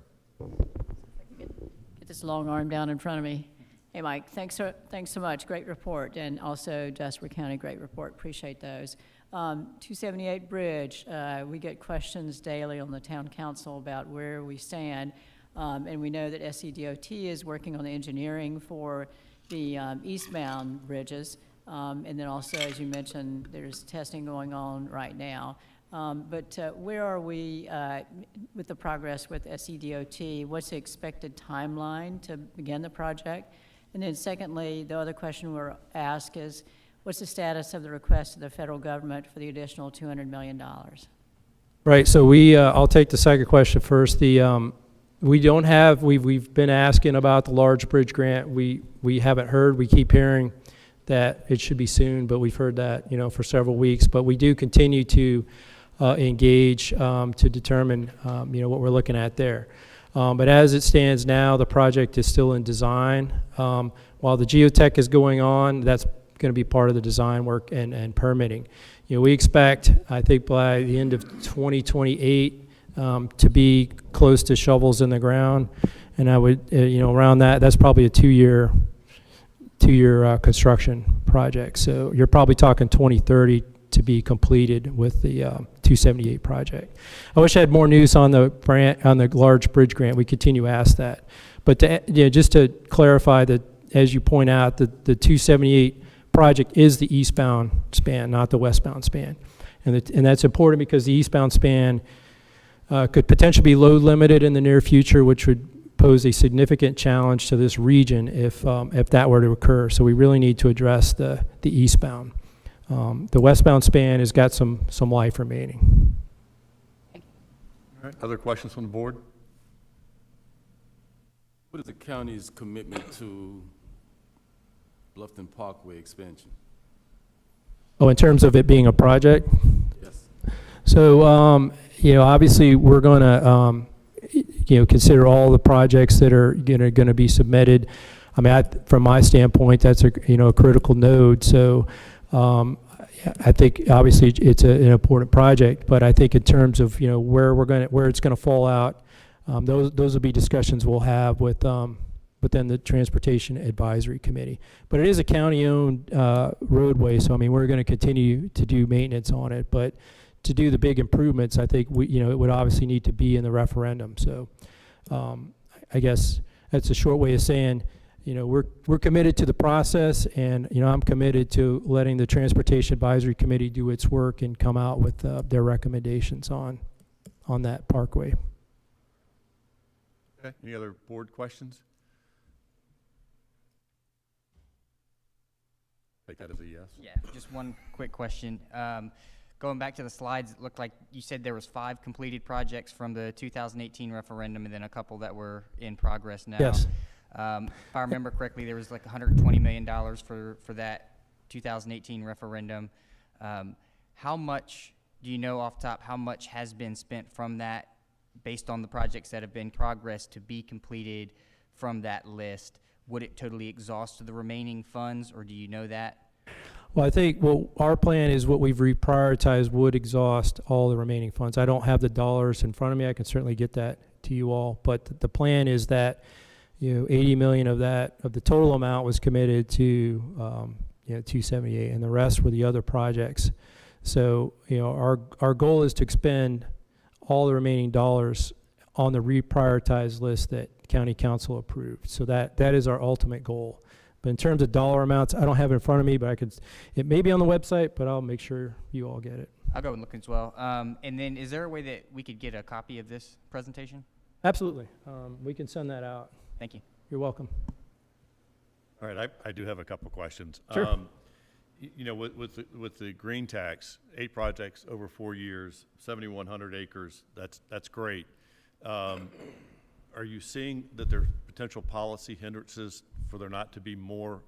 Get this long arm down in front of me. Hey, Mike, thanks so much. Great report, and also Jasper County, great report. Appreciate those. 278 Bridge, we get questions daily on the town council about where we stand, and we know that SCDOT is working on the engineering for the eastbound bridges, and then also, as you mentioned, there's testing going on right now. But where are we with the progress with SCDOT? What's the expected timeline to begin the project? And then secondly, the other question we're asked is, what's the status of the request to the federal government for the additional $200 million? Right, so I'll take the second question first. We don't have, we've been asking about the large bridge grant. We haven't heard. We keep hearing that it should be soon, but we've heard that, for several weeks. But we do continue to engage to determine, what we're looking at there. But as it stands now, the project is still in design. While the geotech is going on, that's going to be part of the design work and permitting. We expect, I think, by the end of 2028 to be close to shovels in the ground, and I would, around that's probably a two-year construction project. So you're probably talking 2030 to be completed with the 278 project. I wish I had more news on the large bridge grant. We continue to ask that, but just to clarify that, as you point out, the 278 project is the eastbound span, not the westbound span, and that's important because the eastbound span could potentially be load limited in the near future, which would pose a significant challenge to this region if that were to occur. So we really need to address the eastbound. The westbound span has got some life remaining. All right. Other questions from the board? What is the county's commitment to Bluffton Parkway expansion? Oh, in terms of it being a project? Yes. So, obviously, we're going to, consider all the projects that are going to be submitted. I mean, from my standpoint, that's a critical node. So, I think obviously it's an important project, but I think in terms of where it's going to fall out, those will be discussions we'll have within the Transportation Advisory Committee. But it is a county-owned roadway, so I mean we're going to continue to do maintenance on it. But to do the big improvements, I think it would obviously need to be in the referendum. So I guess that's a short way of saying, we're committed to the process, and I'm committed to letting the Transportation Advisory Committee do its work and come out with their recommendations on that parkway. Okay. Any other board questions? Take that as a yes. Yeah, just one quick question. Going back to the slides, it looked like you said there was 5 completed projects from the 2018 referendum and then a couple that were in progress now. Yes. If I remember correctly, there was like $120 million for that 2018 referendum. How much, do you know off top, how much has been spent from that based on the projects that have been progress to be completed from that list? Would it totally exhaust the remaining funds, or do you know that? Well, I think our plan is what we've reprioritized would exhaust all the remaining funds. I don't have the dollars in front of me. I can certainly get that to you all. But the plan is that 80 million of the total amount was committed to 278, and the rest were the other projects. So our goal is to expend all the remaining dollars on the reprioritized list that County Council approved. So that is our ultimate goal. But in terms of dollar amounts, I don't have it in front of me, but it may be on the website, but I'll make sure you all get it. I'll go and look as well. And then is there a way that we could get a copy of this presentation? Absolutely. We can send that out. Thank you. You're welcome. All right, I do have a couple questions. Sure. With the green tax, 8 projects over 4 years, 7,100 acres, that's great. Are you seeing that there are potential policy hindrances for there not to be more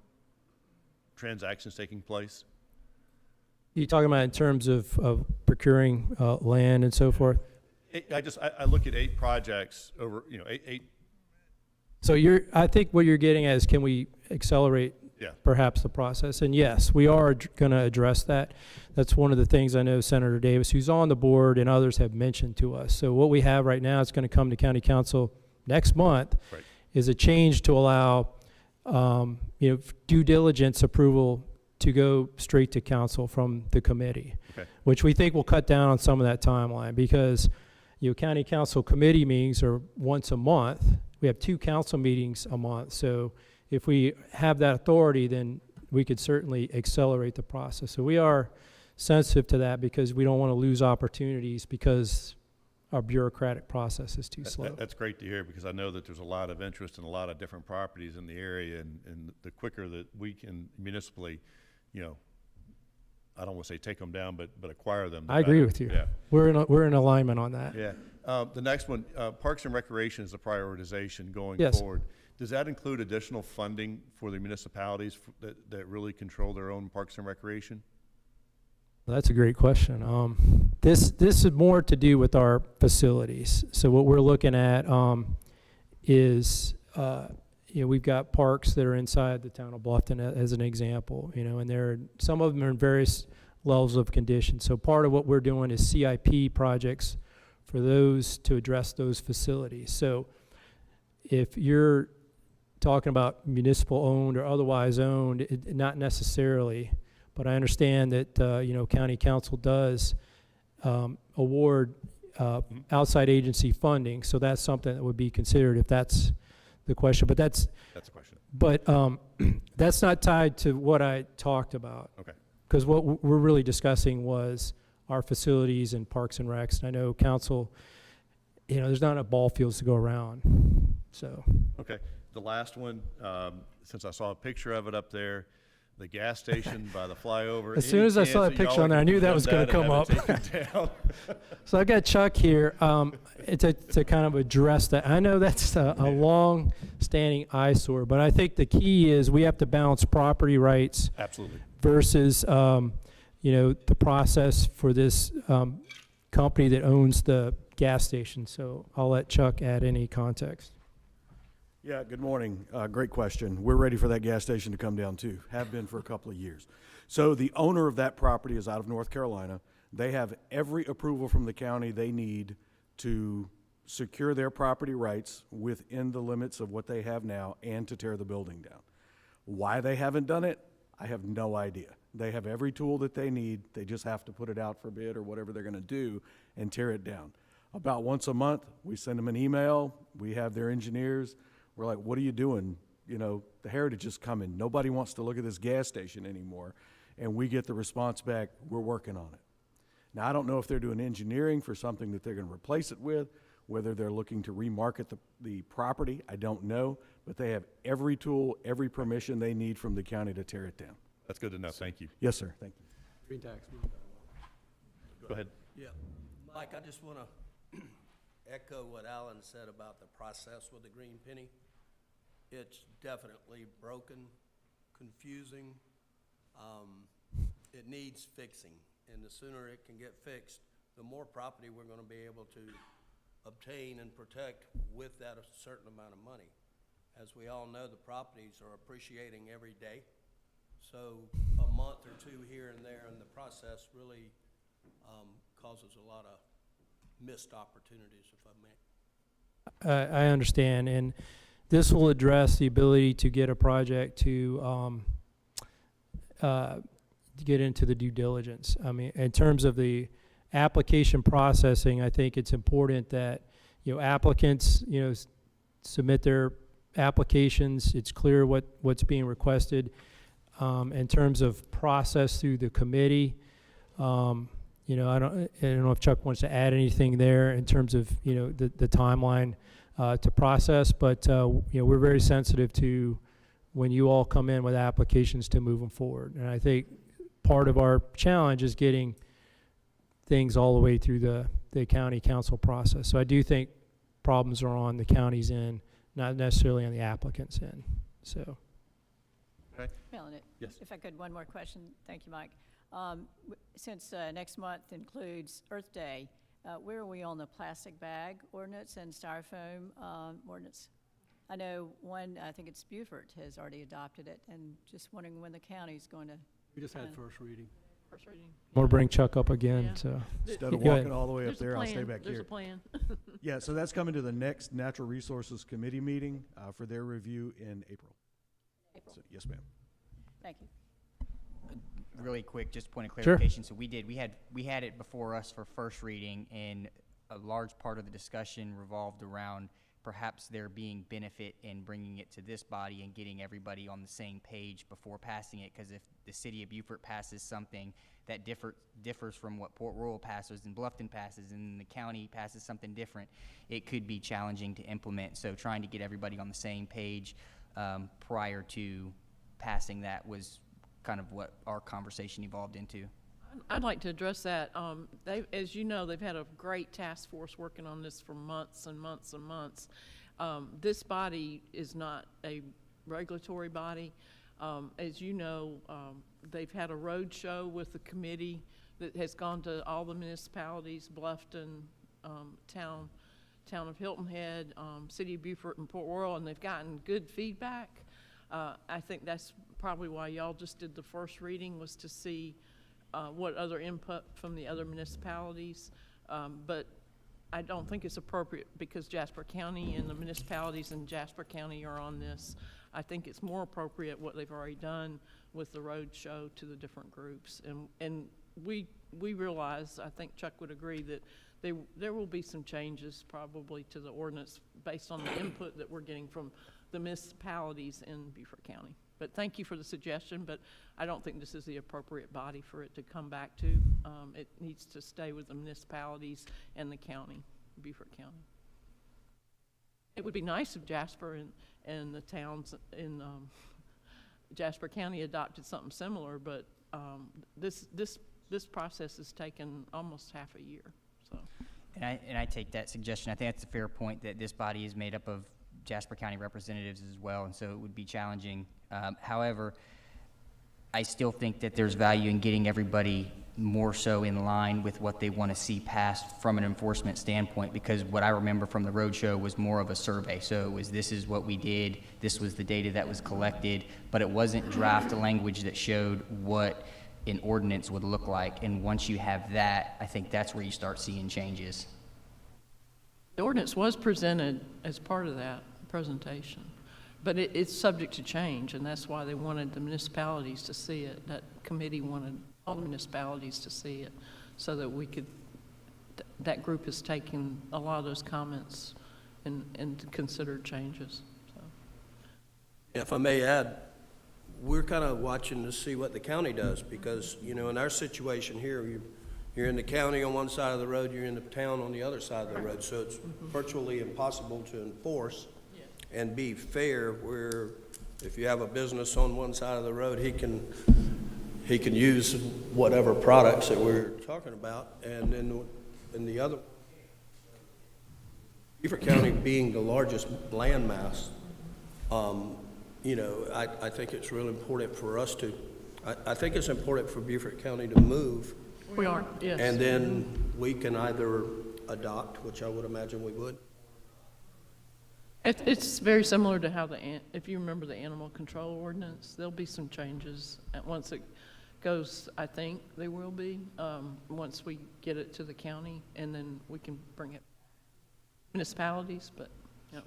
transactions taking place? You talking about in terms of procuring land and so forth? I look at 8 projects over, 8. So I think what you're getting at is, can we accelerate perhaps the process? And yes, we are going to address that. That's one of the things I know Senator Davis, who's on the board, and others have mentioned to us. So what we have right now is going to come to County Council next month, right, is a change to allow due diligence approval to go straight to council from the committee, okay, which we think will cut down on some of that timeline, because county council committee meetings are once a month. We have 2 council meetings a month. So if we have that authority, then we could certainly accelerate the process. So we are sensitive to that, because we don't want to lose opportunities because our bureaucratic process is too slow. That's great to hear, because I know that there's a lot of interest in a lot of different properties in the area, and the quicker that we can municipally, I don't want to say take them down, but acquire them. I agree with you. Yeah. We're in alignment on that. Yeah. The next one, Parks and Recreation is a prioritization going forward. Does that include additional funding for the municipalities that really control their own Parks and Recreation? Well, that's a great question. This is more to do with our facilities. So what we're looking at is we've got parks that are inside the town of Bluffton as an example, and some of them are in various levels of condition. So part of what we're doing is CIP projects for those to address those facilities. So if you're talking about municipal owned or otherwise owned, not necessarily, but I understand that county council does award outside agency funding, so that's something that would be considered if that's the question. But that's the question. But that's not tied to what I talked about. Okay. Because what we're really discussing was our facilities and parks and recs. And I know council, there's not enough ball fields to go around. So. Okay. The last one, since I saw a picture of it up there, the gas station by the flyover. As soon as I saw that picture on there, I knew that was going to come up. So I got Chuck here to kind of address that. I know that's a long-standing eyesore, but I think the key is we have to balance property rights Absolutely. versus the process for this company that owns the gas station. So I'll let Chuck add any context. Yeah, good morning. Great question. We're ready for that gas station to come down too. Have been for a couple of years. So the owner of that property is out of North Carolina. They have every approval from the county they need to secure their property rights within the limits of what they have now and to tear the building down. Why they haven't done it, I have no idea. They have every tool that they need. They just have to put it out for bid or whatever they're going to do and tear it down. About once a month, we send them an email. We have their engineers. We're like, what are you doing? The Heritage is coming. Nobody wants to look at this gas station anymore. And we get the response back, we're working on it. Now, I don't know if they're doing engineering for something that they're going to replace it with, whether they're looking to remarket the property, I don't know. But they have every tool, every permission they need from the county to tear it down. That's good to know. Thank you. Yes, sir. Thank you. Green tax. Go ahead. Yeah, Mike, I just want to echo what Alan said about the process with the green penny. It's definitely broken, confusing. It needs fixing, and the sooner it can get fixed, the more property we're going to be able to obtain and protect with that a certain amount of money. As we all know, the properties are appreciating every day, so a month or two here and there in the process really causes a lot of missed opportunities, if I may. I understand, and this will address the ability to get a project to get into the due diligence. I mean, in terms of the application processing, I think it's important that applicants submit their applications. It's clear what's being requested. In terms of process through the committee, I don't know if Chuck wants to add anything there in terms of the timeline to process, but we're very sensitive to when you all come in with applications to move them forward. And I think part of our challenge is getting things all the way through the county council process. So I do think problems are on the county's end, not necessarily on the applicant's end. So. Okay. Melanie, Yes. if I could, one more question. Thank you, Mike. Since next month includes Earth Day, where are we on the plastic bag ordinance and styrofoam ordinance? I know I think it's Beaufort has already adopted it, and just wondering when the county's going to. We just had first reading. First reading. I want to bring Chuck up again. Yeah. So Instead of Go ahead. walking all the way up There's a there, I'll plan. stay back There's here. a plan. Yeah, so that's coming to the next Natural Resources Committee meeting for their review in April. So, yes, ma'am. Thank you. Really quick, just point of Sure. clarification. So we had it before us for first reading, and a large part of the discussion revolved around perhaps there being benefit in bringing it to this body and getting everybody on the same page before passing it, because if the city of Beaufort passes something that differs from what Port Royal passes and Bluffton passes and the county passes something different, it could be challenging to implement. So trying to get everybody on the same page prior to passing that was kind of what our conversation evolved into. I'd like to address that. As you know, they've had a great task force working on this for months and months and months. This body is not a regulatory body. As you know, they've had a road show with the committee that has gone to all the municipalities, Bluffton, town of Hilton Head, City of Beaufort, and Port Royal, and they've gotten good feedback. I think that's probably why y'all just did the first reading, was to see what other input from the other municipalities. But I don't think it's appropriate because Jasper County and the municipalities in Jasper County are on this. I think it's more appropriate what they've already done with the road show to the different groups. And we realize, I think Chuck would agree, that there will be some changes probably to the ordinance based on the input that we're getting from the municipalities in Beaufort County. But thank you for the suggestion, but I don't think this is the appropriate body for it to come back to. It needs to stay with the municipalities and the county, Beaufort County. It would be nice if Jasper and the towns in Jasper County adopted something similar, but this process has taken almost half a year, so. And I take that suggestion. I think that's a fair point, that this body is made up of Jasper County representatives as well, and so it would be challenging. However, I still think that there's value in getting everybody more so in line with what they want to see passed from an enforcement standpoint, because what I remember from the roadshow was more of a survey. So it was, this is what we did, this was the data that was collected, but it wasn't draft language that showed what an ordinance would look like. And once you have that, I think that's where you start seeing changes. The ordinance was presented as part of that presentation, but it's subject to change, and that's why they wanted the municipalities to see it. That committee wanted all the municipalities to see it, so that we could, that group has taken a lot of those comments and considered changes. So. If I may add, we're kind of watching to see what the county does, because, you know, in our situation here, you're in the county on one side of the road, you're in the town on the other side of the road, so it's virtually impossible to enforce and be fair, where if you have a business on one side of the road, he can use whatever products that we're talking about, and then in the other, Beaufort County being the largest landmass, you know, I think it's really important for us to, I think it's important for Beaufort County to move. We are, yes. And then we can either adopt, which I would imagine we would. It's very similar to how if you remember the animal control ordinance, there'll be some changes once it goes. I think there will be once we get it to the county, and then we can bring it municipalities. But yeah.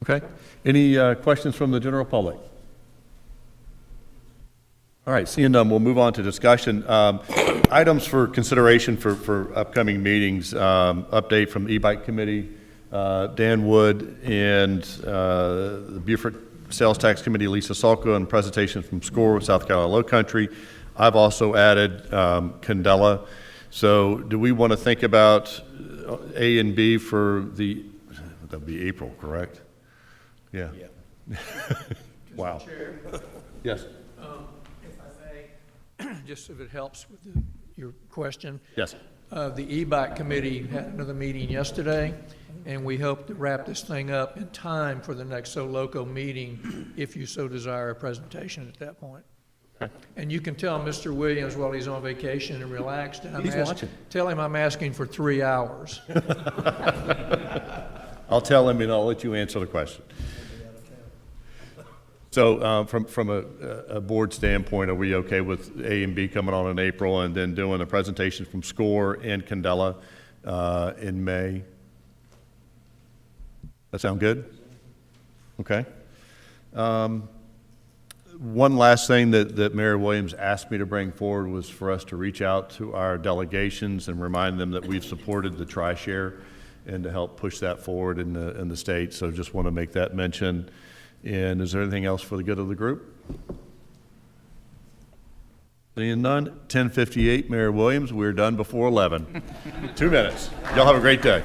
Okay. Any questions from the general public? All right, seeing none, we'll move on to discussion. Items for consideration for upcoming meetings, update from the e-bike committee, Dan Wood, and the Beaufort Sales Tax Committee, Lisa Salko, and presentation from SCORE, South Carolina Lowcountry. I've also added Candela. So do we want to think about A and B for the, that'll be April, correct? Yeah. Wow. Chair. Yes. If I may, just if it helps with your question. Yes. The e-bike committee had another meeting yesterday, and we hope to wrap this thing up in time for the next Loco meeting, if you so desire a presentation at that point. Okay. And you can tell Mr. Williams while he's on vacation and relaxed, and he's watching. Tell him I'm asking for 3 hours. I'll tell him, and I'll let you answer the question. So from a board standpoint, are we okay with A and B coming on in April, and then doing a presentation from SCORE and Candela in May? That sound good? Okay. One last thing that Mayor Williams asked me to bring forward was for us to reach out to our delegations and remind them that we've supported the tri-share and to help push that forward in the state. So just want to make that mention. And is there anything else for the good of the group? Seeing none, 10:58, Mayor Williams, we're done before 11. 2 minutes. Y'all have a great day.